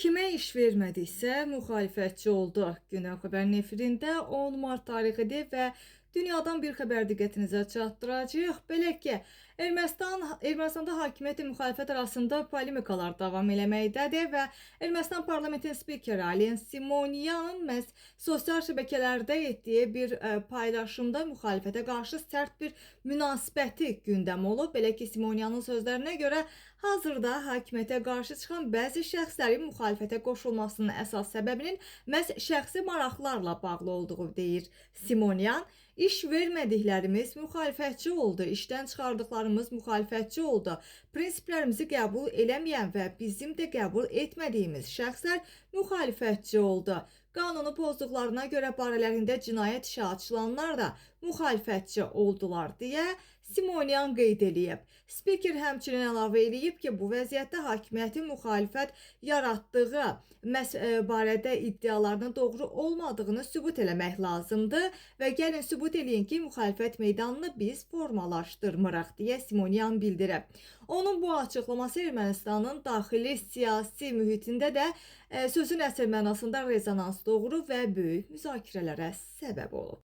Kimə iş vermədiksə müxalifətçi oldu. Günün xəbərin efirində 10 mart tarixidir və dünyadan bir xəbər diqqətinizə çatdıracağıq. Belə ki, Ermənistanda hakimiyyət və müxalifət arasında polemikalar davam eləməkdədir və Ermənistan parlamentinin spikeri Alen Simonyanın məhz sosial şəbəkələrdə etdiyi bir paylaşımda müxalifətə qarşı sərt bir münasibəti gündəm olub. Belə ki, Simonyanın sözlərinə görə hazırda hakimiyyətə qarşı çıxan bəzi şəxslərin müxalifətə qoşulmasının əsas səbəbinin məhz şəxsi maraqlarla bağlı olduğu deyir. Simonyan, iş vermədiklərimiz müxalifətçi oldu, işdən çıxardıqlarımız müxalifətçi oldu. Prinsiplərimizi qəbul eləməyən və bizim də qəbul etmədiyimiz şəxslər müxalifətçi oldu. Qanunu pozduqlarına görə barələrində cinayət işi açılanlar da müxalifətçi oldular deyə Simonyan qeyd edib. Spiker həmçinin əlavə edib ki, bu vəziyyətdə hakimiyyətin müxalifət yaratdığı barədə iddialarının doğru olmadığını sübut eləmək lazımdır və gəlin sübut eləyin ki, müxalifət meydanını biz formalaşdırmırıq deyə Simonyan bildirib. Onun bu açıqlaması Ermənistanın daxili siyasi mühitində də sözün əsl mənasında rezonans doğurub və böyük müzakirələrə səbəb olub.